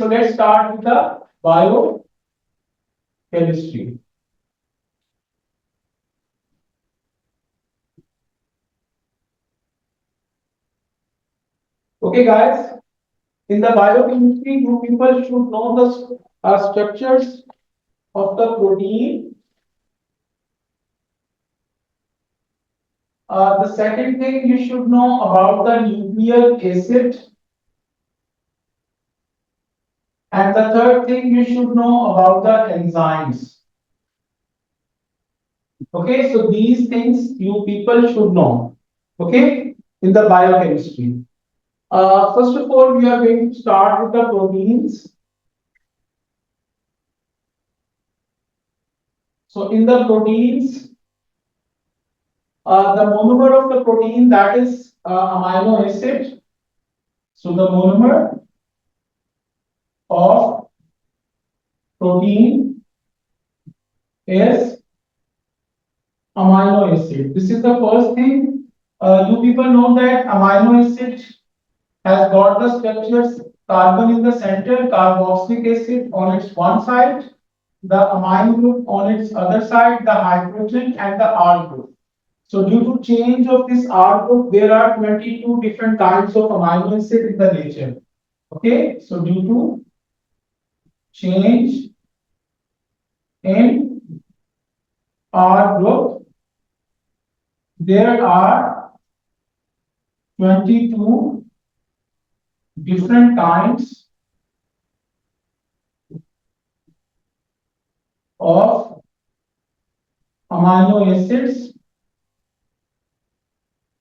so let's start with the biochemistry. Okay, guys. In the biochemistry, you people should know the structures of the protein. The second thing you should know about the nucleic acid. And the third thing you should know about the enzymes. Okay, so these things you people should know. Okay, in the biochemistry. First of all, we are going to start with the proteins. So in the proteins, the monomer of the protein, that is amino acid. So the monomer of protein is amino acid. This is the first thing. You people know that amino acid has got the structures carbon in the center, carboxylic acid on its one side, the amine group on its other side, the hydrogen and the R group. So due to change of this R group, there are 22 different kinds of amino acid in the nature. Okay, so due to change in R group, there are 22 different kinds of amino acids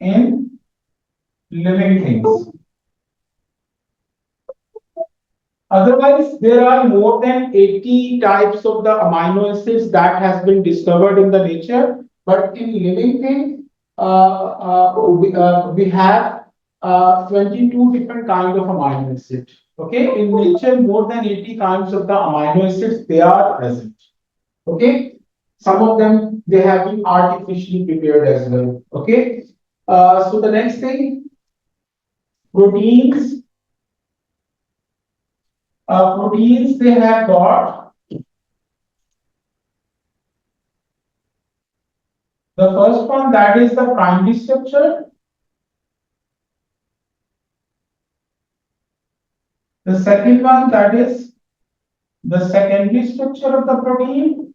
in living things. Otherwise, there are more than 80 types of the amino acids that has been discovered in the nature. But in living things, we have 22 different kinds of amino acids. Okay, in nature, more than 80 kinds of the amino acids they are present. Okay, some of them they have been artificially prepared as well. Okay, so the next thing, proteins. Proteins they have got the first one, that is the primary structure. The second one, that is the secondary structure of the protein.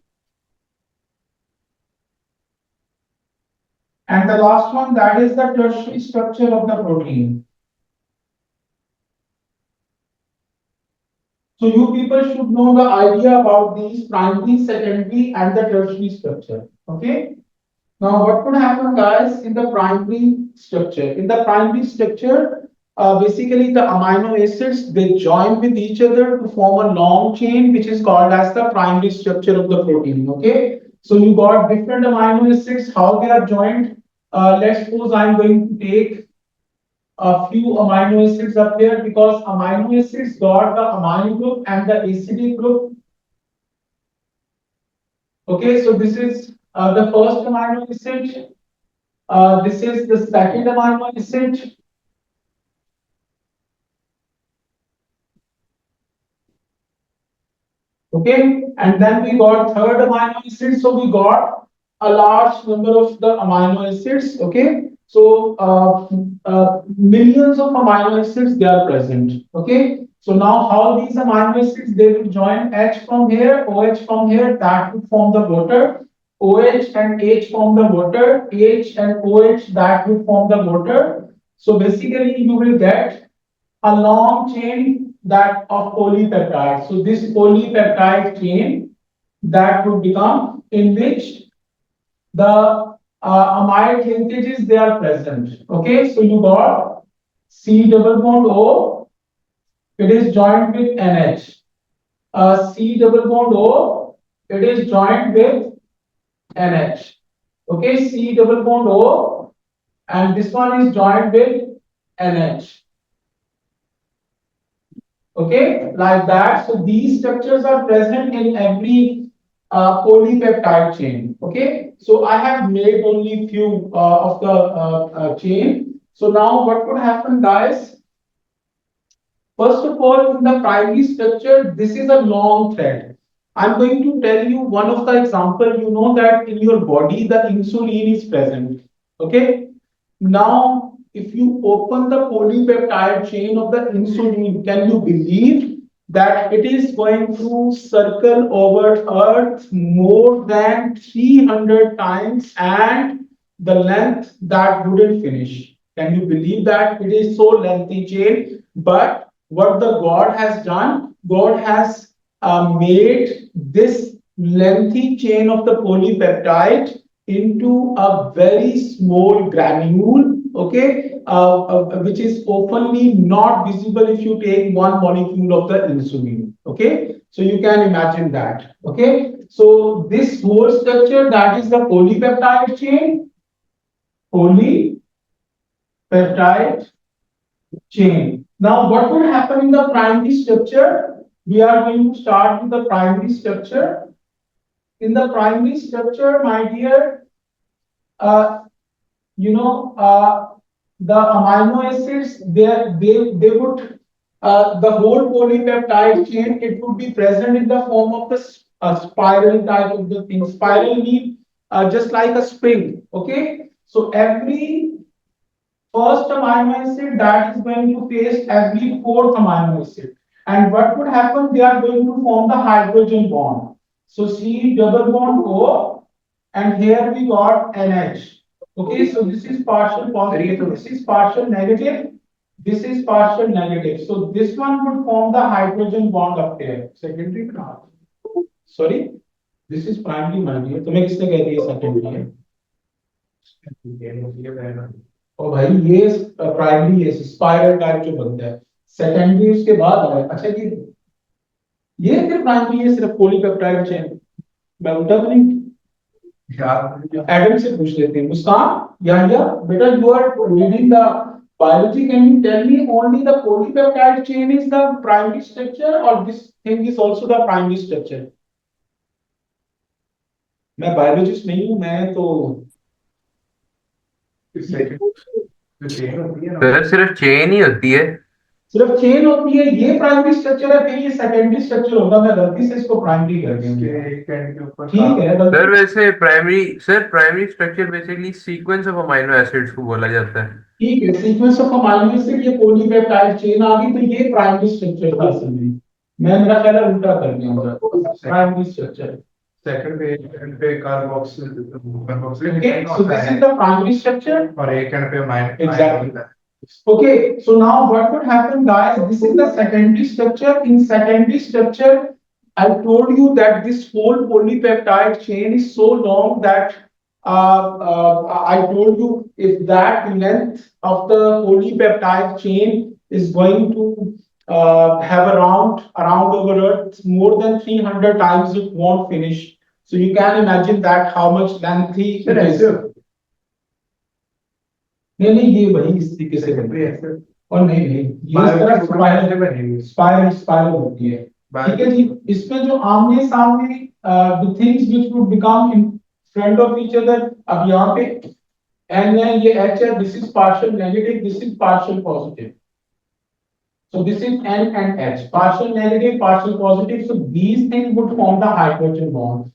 And the last one, that is the tertiary structure of the protein. So you people should know the idea about these primary, secondary, and the tertiary structure. Okay. Now, what could happen, guys, in the primary structure? In the primary structure, basically the amino acids they join with each other to form a long chain, which is called as the primary structure of the protein. Okay, so you got different amino acids, how they are joined. Let's suppose I'm going to take a few amino acids up here because amino acids got the amino group and the acidic group. Okay, so this is the first amino acid. This is the second amino acid. Okay, and then we got third amino acid. So we got a large number of the amino acids. Okay, so millions of amino acids they are present. Okay, so now how these amino acids they will join H from here, OH from here, that will form the water. OH and H form the water. H and OH that will form the water. So basically, you will get a long chain that of polypeptide. So this polypeptide chain that would become in which the amide linkages they are present. Okay, so you got C double bond O, it is joined with NH. C double bond O, it is joined with NH. Okay, C double bond O, and this one is joined with NH. Okay, like that. So these structures are present in every polypeptide chain. Okay, so I have made only few of the chain. So now what could happen, guys? First of all, in the primary structure, this is a long thread. I'm going to tell you one of the example. You know that in your body, the insulin is present. Okay. Now, if you open the polypeptide chain of the insulin, can you believe that it is going to circle over Earth more than 300 times and the length that wouldn't finish? Can you believe that it is so lengthy chain? But what the God has done, God has made this lengthy chain of the polypeptide into a very small granule, okay, which is openly not visible if you take one molecule of the insulin, okay. So you can imagine that, okay. So this whole structure, that is the polypeptide chain, polypeptide chain. Now, what would happen in the primary structure? We are going to start with the primary structure. In the primary structure, my dear, uh, you know, the amino acids, they would, the whole polypeptide chain, it would be present in the form of the spiral type of the thing. Spiral mean just like a spring, okay? So every first amino acid that is going to face every fourth amino acid. And what would happen? They are going to form the hydrogen bond. So C double bond O, and here we got NH. Okay, so this is partial positive, this is partial negative, this is partial negative. So this one would form the hydrogen bond up here. Secondary not. Sorry, this is primary, my dear. तुम्हें किसने कह दिया secondary है? और भाई ये primary है, spiral type जो बनता है, सेकेंडरी उसके बाद है। अच्छा ये फिर प्राइमरी है सिर्फ पॉलीपेप्टाइड चेन, मैं उल्टा तो नहीं? एडम से पूछ लेते हैं। मुस्कान, या बेटा, you are reading the biology, can you tell me only the polypeptide chain is the primary structure or this thing is also the primary structure? मैं बायोलॉजिस्ट नहीं हूँ, मैं तो सिर्फ चेन ही होती है। सिर्फ चेन होती है, ये प्राइमरी स्ट्रक्चर है, फिर ये सेकेंडरी स्ट्रक्चर होगा। मैं गलती से इसको प्राइमरी कर दिया, ठीक है। सर वैसे primary structure basically sequence of amino acids को बोला जाता है। ठीक है, सीक्वेंस ऑफ अमीनो एसिड, ये पॉलीपेप्टाइड चेन आ गई, तो ये प्राइमरी स्ट्रक्चर था। असल में मैं मेरा ख्याल उल्टा कर दिया होगा, प्राइमरी स्ट्रक्चर सेकंड पे carboxyl okay. So this is the primary structure और एक एंड पे exactly. Okay, so now what would happen, guys? This is the secondary structure. In secondary structure, I told you that this whole polypeptide chain is so long that I told you if that length of the polypeptide chain is going to have around over Earth more than 300 times, it won't finish. So you can imagine that how much lengthy it is. नहीं, ये वही इस तरीके से बनती है। और नहीं, ये इस तरह स्पाइरल होती है, ठीक है जी। इसमें जो आमने सामने the things which would become in front of each other, अब यहाँ पे N है, ये H है, this is partial negative, this is partial positive. So this is N and H, partial negative, partial positive. So these things would form the hydrogen bonds.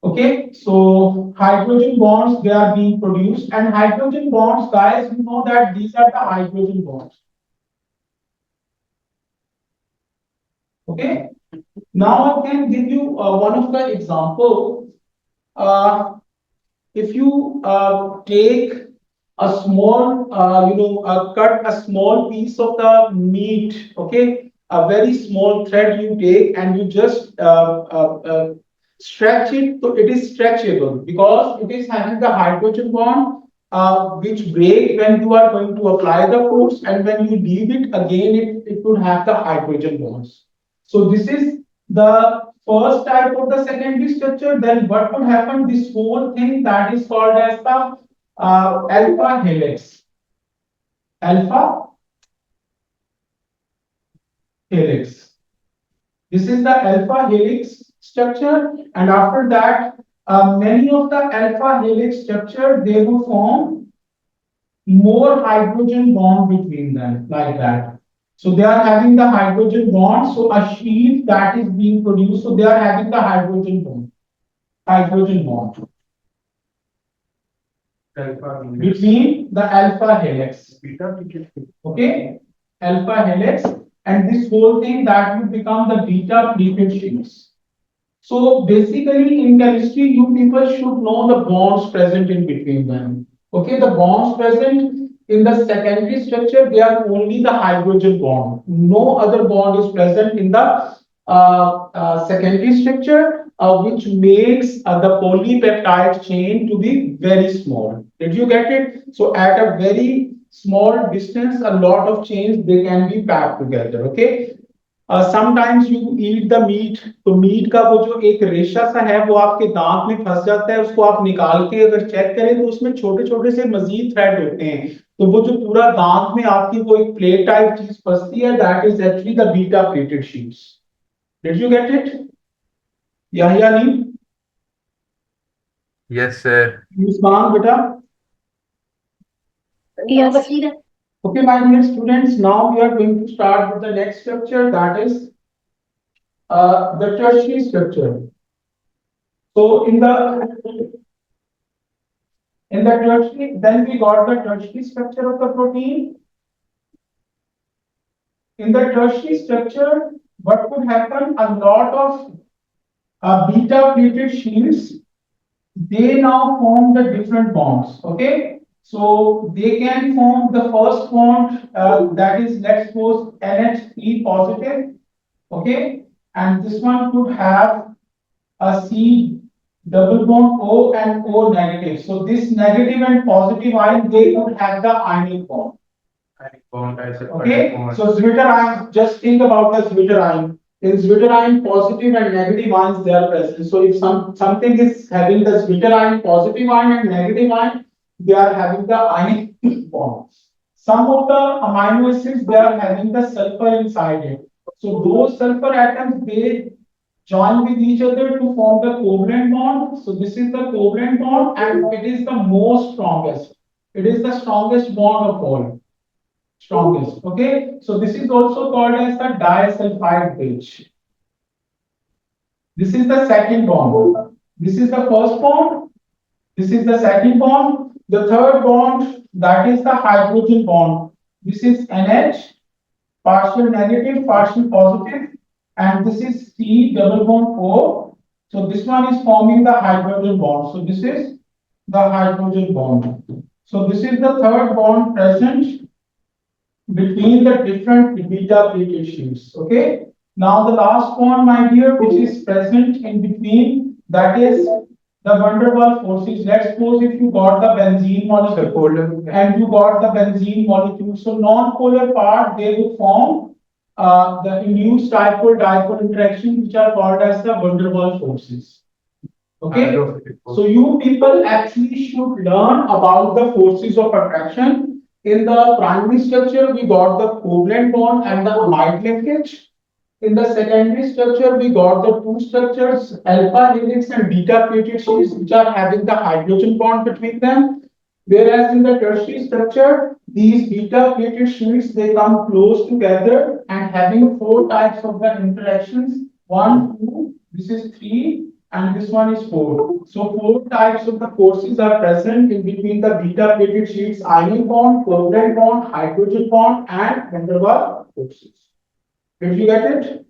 Okay, so hydrogen bonds, they are being produced, and hydrogen bonds, guys, you know that these are the hydrogen bonds. Okay, now I can give you one of the example. If you take a small, cut a small piece of the meat, okay, a very small thread you take and you just stretch it, so it is stretchable because it is having the hydrogen bond, which break when you are going to apply the force, and when you leave it again, it would have the hydrogen bonds. So this is the first type of the secondary structure. Then what would happen? This whole thing that is called as the alpha helix. Alpha helix. This is the alpha helix structure, and after that, many of the alpha helix structure, they will form more hydrogen bond between them, like that. So they are having the hydrogen bond. So a sheet that is being produced. So they are having the hydrogen bond. Hydrogen bond alpha between the alpha helix. beta. Okay, alpha helix, and this whole thing that will become the beta pleated sheets. So basically, in chemistry, you people should know the bonds present in between them. Okay, the bonds present in the secondary structure, they are only the hydrogen bond. No other bond is present in the secondary structure, which makes the polypeptide chain to be very small. Did you get it? So at a very small distance, a lot of chains they can be packed together. Okay. Sometimes you eat the meat, तो meat का वो जो एक रेशा सा है वो आपके दांत में फंस जाता है, उसको आप निकाल के अगर चेक करें तो उसमें छोटे छोटे से मजीद थ्रेड होते हैं, तो वो जो पूरा दांत में आपकी वो एक प्लेट टाइप चीज फंसती है, that is actually the beta pleated sheets. Did you get it? या नहीं? Yes sir. मुस्कान बेटा. Yes. Okay, my dear students, now we are going to start with the next structure, that is the tertiary structure. So in the tertiary, then we got the tertiary structure of the protein. In the tertiary structure, what could happen? A lot of beta pleated sheets, they now form the different bonds. Okay. So they can form the first bond, that is, let's suppose NH3 positive, okay, and this one could have a C double bond O and O negative. So this negative and positive ion, they could have the ionic bond. Okay, so zwitterion, just think about the zwitterion. In zwitterion, positive and negative ions they are present. So if something is having the zwitterion positive ion and negative ion, they are having the ionic bond. Some of the amino acids, they are having the sulfur inside it. So those sulfur atoms, they join with each other to form the covalent bond. So this is the covalent bond, and it is the most strongest. It is the strongest bond of all. Strongest. Okay. So this is also called as the disulfide bridge. This is the second bond. This is the first bond. This is the second bond. The third bond, that is the hydrogen bond. This is NH, partial negative, partial positive, and this is C double bond O. So this one is forming the hydrogen bond. So this is the hydrogen bond. So this is the third bond present between the different beta pleated sheets. Okay. Now the last bond, my dear, which is present in between, that is the van der Waals forces. Let's suppose if you got the benzene molecule and you got the benzene molecule, so non-polar part, they will form the induced dipole-dipole interaction, which are called as the van der Waals forces. Okay, so you people actually should learn about the forces of attraction. In the primary structure, we got the covalent bond and the amide linkage. In the secondary structure, we got the two structures, alpha helix and beta pleated sheets, which are having the hydrogen bond between them. Whereas in the tertiary structure, these beta plated sheets, they come close together and having four types of the interactions. 1, 2, this is 3, and this one is 4. So 4 types of the forces are present in between the beta plated sheets: ionic bond, covalent bond, hydrogen bond, and van der Waals forces. Did you get it?